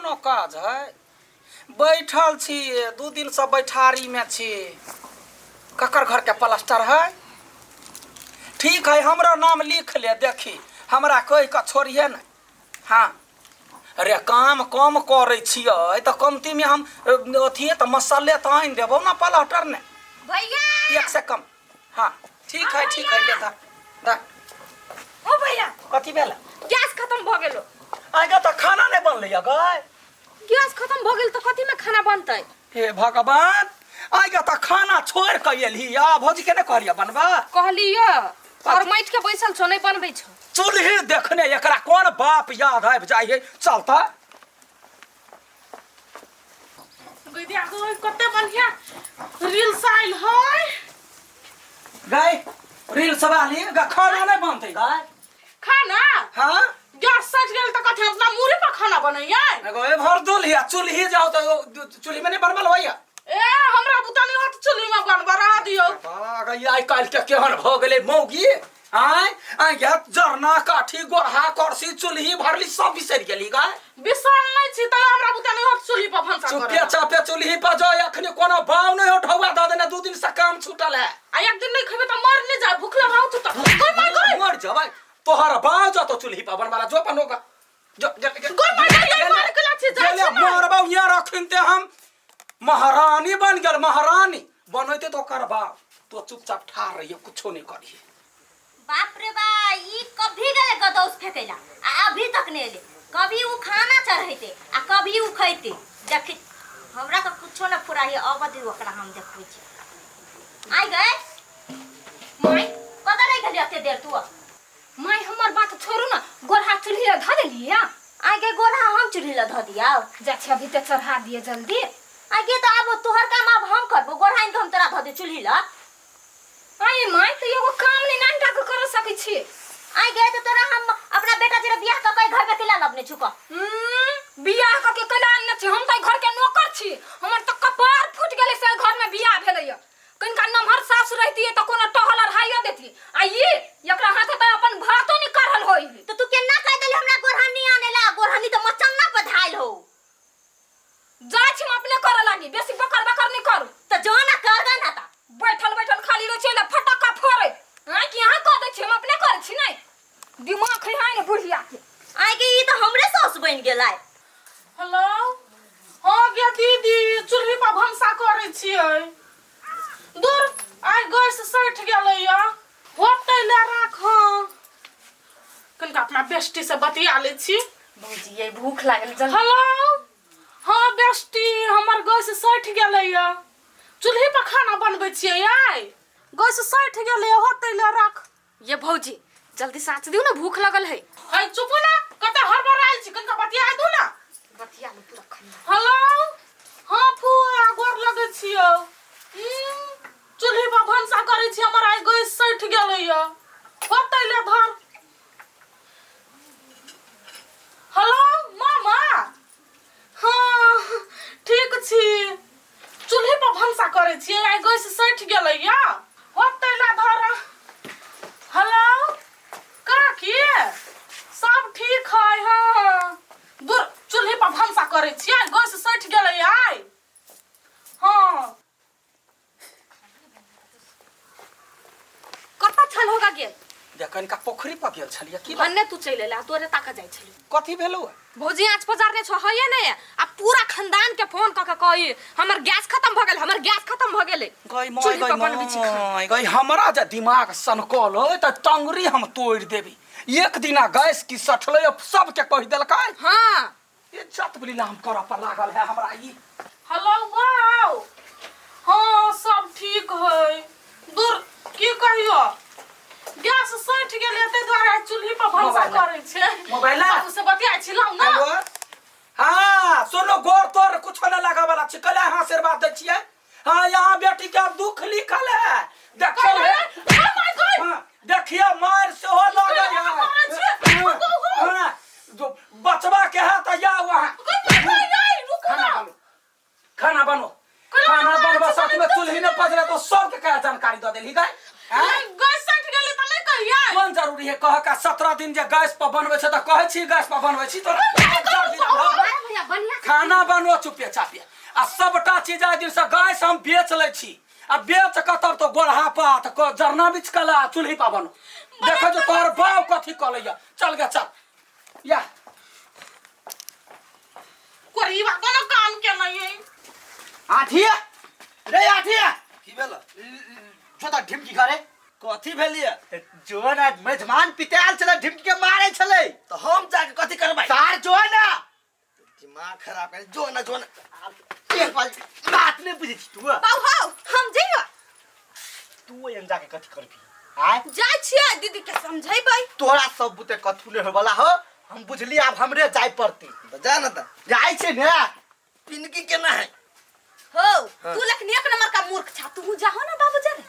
कोनो काज है? बैठल छी, 2 दिन से बैठारी में छी। ककर घर के प्लास्टर है? ठीक है, हमरा नाम लिख ले, देखी हमरा कोई का छोड़िए न। हाँ, अरे काम कम करे छियै तो कमती में हम अथी तो मसाले तो आन देबो ना प्लास्टर ने भैया। 1 से कम। हाँ ठीक है, ठीक है, ले दा। ओ भैया, कथी भेल? गैस खत्म भ गेलो। आगे तो खाना नहीं बनले गए। गैस खत्म भ गेल तो कथी में खाना बनतै? हे भगवान, आगे तो खाना छोड़ के एली या भौजी के ने कहलिया बनबा? कहलियो और मैट के बैसल छो नहीं बनबै छो। चूल्ही देखने एकरा कौन बाप याद आब जाए चलता। गइदिया गई कते बढ़िया रील्स आइल है। गए रील सवाली खाना नहीं बनते गए। खाना? हाँ गैस सज गेल त कथे अपना मुरी पर खाना बनैया। गए भर दुलिया चूल्ही जाओ तो चूल्ही में नहीं बनबल होइया। ए हमरा बुता नहीं होत चुल्ही में बनबा रहा दियो। गई आई काल के केहन भ गेले मौगी। आय जरना काठी गोरहा करसी चूल्ही भरली सब बिसर गेली गए। बिसर नहीं छी त हमरा बुता नहीं होत चुल्ही पर भंसा करे। चुपे चापे चूल्ही पर जाओ, अखनी कोनो भाव नहीं उठवा द देना। 2 दिन से काम छूटल है। आ एक दिन नहीं खेबे त मर नहीं जा, भूखला रहू तू त। कोई मार कोई मर जाबे तोहर बाव जा तो चूल्ही पर बनवाला जो बनोगा। जो कोई मार के लाछी जा चले मरबा यहाँ रखनते हम महारानी बन गल। महारानी बनते तो करबा, तो चुपचाप ठार रहिए, कुछो नहीं करिए। बाप रे बा, ई कभी गले गदौस फेकेला आ अभी तक नहीं ले। कभी उ खाना चढ़ैते आ कभी उ खैते। देख हमरा तो कुछो न फुराही। अब दे ओकरा हम देखबै छी। आई गए माय कदर नहीं गली अते देर तू। माय हमर बात छोड़ू ना, गोरहा चूल्ही ध देलिया। आगे गोरा हम चूल्ही ला ध दिया। जा छ अभी ते चढ़ा दिए जल्दी। आगे तो अब तोहर काम अब हम करबो। गोरा इन हम तोरा ध दे चूल्ही ला। आय माय तो एगो काम नहीं नानटा के कर सकै छी। आई गए तो तोरा हम अपना बेटा जरा बियाह क के घर में केला लबने छुका। बियाह क के केला न छी। हम त घर के नौकर छी। हमर त कपार फूट गेले से घर में बियाह भेलैया। कनका नमहर सास रहती त कोनो टहल अढ़ाइयो देती। आ ये एकरा हाथे त अपन भातो नहीं करहल होई। तो तू केना कह देली हमरा गोरहानी आनेला? गोरहानी तो मचन्ना पे धाइल हो। जाय छी हम अपने करे लागी, बेसी बकर बकर नहीं करू। तो जो ना कर गा ना ता बैठल बैठल खाली रो चले फटका फोड़े। हां कि यहां कह दे छी हम अपने करे छी नहीं। दिमाग है ने बुढ़िया के। आई के ई तो हमरे सास बन गेलै। हेलो हां गे दीदी, चुल्ही पर भंसा करे छियै। दूर आई गैस सठ गेलैया। होतै ले राख। कनका अपना बेस्टी से बतिया ले छी। भौजी ये भूख लागल जल्दी। हेलो हाँ बेस्टी, हमर गैस सठ गेलैया। चूल्ही पर खाना बनबै छियै। आई गैस सठ गेलैया, होतै ले राख। ये भौजी जल्दी साच दियो ना, भूख लगल है। है चुप ना, कते हड़बड़ाइल छी। कनका बतिया दू ना। बतिया ले पूरा खंडा। हेलो हाँ फुआ गोर लगै छियौ। चूल्ही पर भंसा करै छी। हमर आई गैस सठ गेलैया, होतै ले धर। हेलो मामा हाँ ठीक छी। चूल्ही पर भंसा करै छियै। आई गैस सठ गेलैया, होतै ले धर। हेलो काकी सब ठीक है? हाँ दूर चूल्ही पर भंसा करे छियै। गैस सठ गेलै आई। हाँ कता छल होगा गेल? देखन का पोखरी पर गेल छलिए की भन्ने तू चले ला, तोरे ताका जाय छली। कथी भेलो? भौजी आज बाजार ने छ हये ने आ पूरा खानदान के फोन क के कही हमर गैस खत्म भ गेल, हमर गैस खत्म भ गेले। गई माय गई हमरा जे दिमाग सनकल हो त टंगरी हम तोड़ देबी। एक दिना गैस की सठले सब के कह देलकै। हां इज्जत बली नाम कर पर लागल है हमरा ई। हेलो वाओ हाँ सब ठीक है। दूर की कहियो गैस सठ गेलै ते द्वारा चूल्ही पर भंसा करे छै। मोबाइल बाबू से बतिया छिलौ ना। हेलो हाँ सुनो, गोर तोर कुछ न लगा वाला छी। कल हां आशीर्वाद दै छियै। हाँ यहाँ बेटी के दुख लिखल है। देखो है हाँ देखिए मार से हो लगे है। हाँ जो बचवा के है त या वहां खाना बनो खाना बनवा साथ में चूल्ही ने पजरे तो सबके क्या जानकारी दे देली गई। गैस सठ गेलै त नहीं कहिया। कौन जरूरी है कह का 17 दिन जे गैस पर बनवे छ त कहै छी गैस पर बनवे छी तो भैया बढ़िया खाना बनो चुपे चापे आ सबटा चीज आइ दिन से गैस हम बेच ले छी आ बेच के तब तो गोरहा पात जरना बिच कला चूल्ही पा बनो देखो जो तोहर बाव कथी कलैया चल गे चल या कोरीबा कोनो काम के नहीं है आठिया रे आठिया की भेल छोटा ढिमकी करे कथी भेलिए जो ना मेजमान पिताल चले ढिमकी के मारे चले तो हम जाके कथी करबै सार जो ना दिमाग खराब करे जो ना एक बात नहीं बुझी तू बाऊ हाउ हम जइयो तू एम जाके कथी करबी आय जाय छियै दीदी के समझैबै तोरा सब बुते कथु ले वाला हो हम बुझली अब हमरे जाय पड़ती तो जा ना त जाय छे ने पिनकी केना है हो तू लेकिन एक नंबर का मूर्ख छा तू जाहो ना बाबू जरे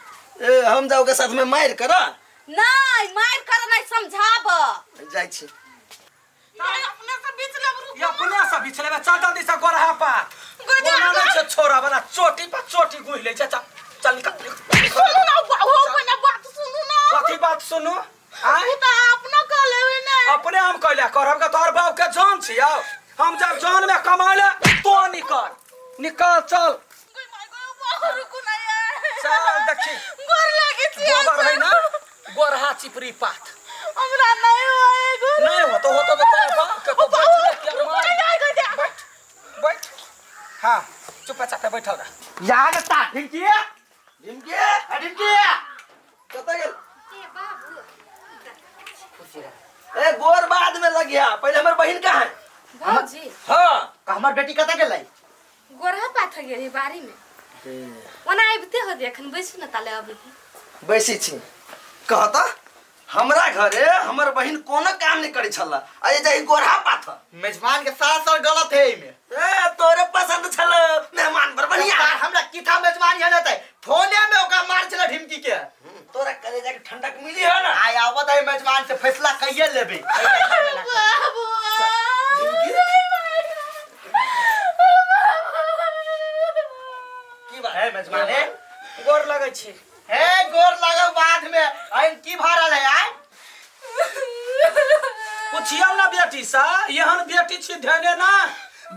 ए हम जाओ के साथ में मार कर नहीं मार कर नहीं समझाब जाय छी अपने से बीच ले ये अपने से बिछले में चल जल्दी से गोरहा पा गोना नहीं छे छोरा वाला चोटी पर चोटी गुइ ले चल चल निकल सुनो ना बाऊ कोना बात सुनो ना कथी बात सुनु आय तू तो अपना कह लेवे ना अपने हम कहले करब के तोहर बाप के जान छी आओ हम जब जान में कमाले तो निकल निकल चल बाहर को नहीं चल देखी गोर लागे छी गोबर है ना गोरहा चिपरी पात हमरा नहीं होए गोर नहीं हो तो तेरे बाप के तो बैठ बैठ हाँ चुप चापे बैठो रे यार ता ढिमकी ढिमकी ढिमकी कत गेल ए गोर बाद में लग गया पहले हमर बहन कहाँ है बाबूजी हां हमर बेटी कत गेलै गोरहा पाथ गेली बारी में ओना आबिते हो देखन बैसु न ताले अभी बैसी छी कहता हमरा घरे हमर बहन कोनो काम नहीं करी छला आ ये जाई गोरहा पाथ मेजबान के साथ और गलत है इमे ए तोरे पसंद छल मेहमान पर बढ़िया यार हमरा किथा मेजबान है जाते फोने में ओका मार चला ढिमकी के तोरा करे जाके ठंडक मिली है ना आय आवत है मेजबान से फैसला कहिए लेबे बाबू की बात है मेजबान है गोर लगे छी हे गोर लागो बाद में आइन की भरल है आय पूछियो ना बेटी सा यहन बेटी छी धने ना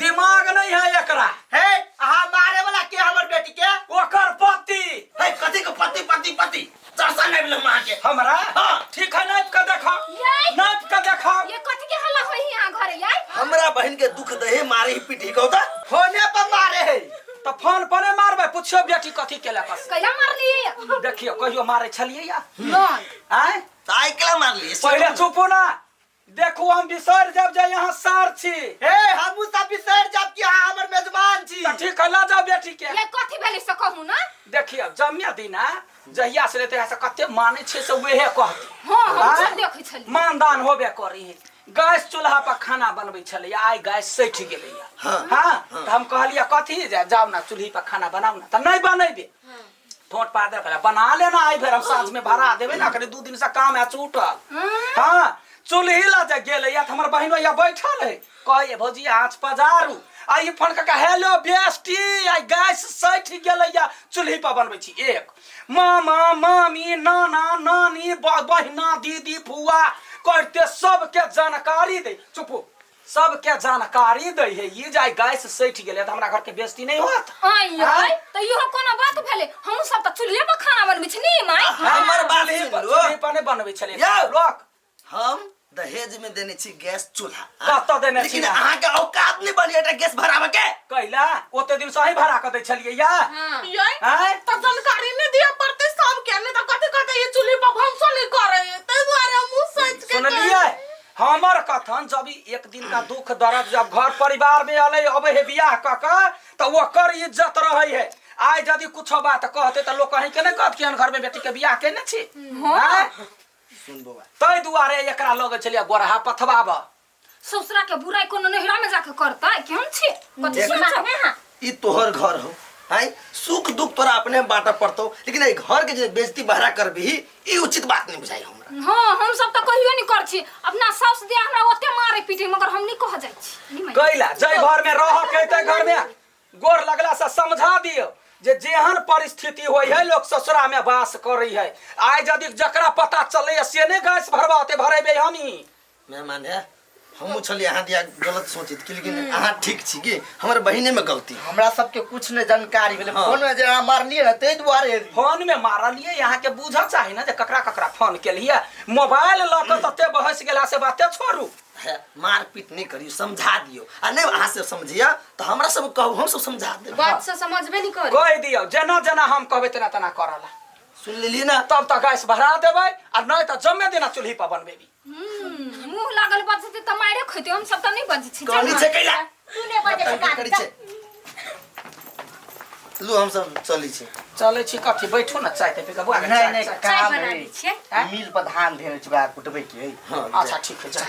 दिमाग नहीं है एकरा हे आहा मारे वाला के हमर बेटी के ओकर पति है कथी के पति पति पति चर्चा नहीं मिल मां के हमरा हाँ। ठीक है नाप के देखा याई। नाप के देखा ये कथी के हल्ला होई यहां घरे याई हमरा बहन के दुख दहे मारे ही पीटी कहता फोने पर मारे है तो फोन पर नहीं मारबे पूछियो बेटी कथी केला कस कहिया मारली देखियो कहियो मारे छलिए या नहीं आय साइकिल मार ली पहले चुपो ना देखो हम बिसर जब जाए यहाँ सार छी हे हमू सब बिसर जब कि हां हमर मेजबान छी तो ठीक है ला जाओ बेटी के ये कथी भेली से कहू ना देखियो जमिया दिना जहिया से लेते से कते माने छे से वेहे कहती हां हम आय? सब देखै छली मानदान होबे करी है गैस चूल्हा पर खाना बनबै छलै आइ गैस सैठ गेलै हां तो हम कहलिए कथी जाओ ना चूल्ही पर खाना बनाओ ना तो नहीं बनेबे ठोट पा दे बना लेना आई फिर हम साँझ में भरा देबे ना करे 2 दिन से काम है छूटल हां चूल्ही ला जा गेलै या हमर बहिनो या बैठल है कहे भौजी आँच पजारू आई फोन का हेलो बेस्टी आई गैस सैठ गेलै या चूल्ही पर बनबै छी एक मामा मामी नाना नानी बहिना दीदी फुआ करते सबके जानकारी दे चुपो सबके जानकारी दे है ये जाय गैस सैठ गेलै त हमरा घर के बेइज्जती नहीं होत आई आई तो इहो कोनो बात भेले हम सब त चूल्हे पर खाना बनबै छी नी माई हमर बात सुन लो चूल्ही पर नहीं बनबै छलै यौ। लोक हम दहेज में देने छी गैस चूल्हा कत देने छी लेकिन अहाँ के औकात नहीं बनी एटा गैस भरावे के कैला ओते दिन सही भरा क दै छलिए या हां याई हैं तो जानकारी नहीं दिया पड़ते सब के नहीं तो कथी कहते ये चूल्हे पर भंसो नहीं करे तै द्वारा मुंह सोच के सुनलिए हमर कथन जब एक दिन का दुख दर्द जब घर परिवार में अलै अबे है बियाह क त ओकर इज्जत रहै है आइ यदि कुछ बात कहते त लोग कहीं के नहीं कहत कि घर में बेटी के बियाह केने छी हैं सुन बौआ तै दुआरे एकरा लगे छलिए गोरहा पथवाब ससुरा के बुराई कोनो नहिरा में जाके करता केहन छी कथी देख। सुना ई तोहर घर हो हैं सुख दुख तोरा अपने बांटा पड़तो लेकिन ए घर के जे बेइज्जती बहरा करबी ई उचित बात नहीं बुझाई हमरा हां हम सब त कहियो नहीं कर छी अपना सास दिया हमरा ओते मारे पीटे मगर हम नहीं कह जाय छी नहीं माई कैला जय घर में रह के ते घर में गोर लगला से समझा दियो जे जेहन परिस्थिति होई है लोग ससुरा में वास करी है आइ यदि जकरा पता चले से ने गैस भरबाते भरेबे हमी मेहमान है हम छली अहाँ दिया गलत सोचित कि लेकिन अहाँ ठीक छी कि हमर बहिने में गलती हमरा सबके कुछ नहीं जानकारी भेले हाँ। फोन में जे अहाँ मारलिए ना तै दुआरे फोन में मारलिए यहाँ के बुझल चाही ना जे ककरा ककरा फोन केलिए मोबाइल ल के तते बहस गेला से बाते छोड़ू है मारपीट नहीं करियो समझा दियो आ नहीं अहाँ से समझिया तो हमरा सब कहू हम सब समझा देब बात से समझबे नहीं करी कह दियो जना जना हम कहबे तना तना करला सुन लेलिए ना तब तक गैस भरा देबै और नहीं तो जम्मे देना चूल्ही पर बनबेबी मुंह लागल बजते त मारे खइते हम सब त नहीं बजै छी कहनी छै कैला तू ने बजे नौटंकी करी छै लू हम सब चली छै चले छी कथी बैठू ना चाय पे बुआ नहीं नहीं चाय काम बना है दै छियै मिल पर धान धेने छै बा कुटबै के हाँ अच्छा ठीक है जा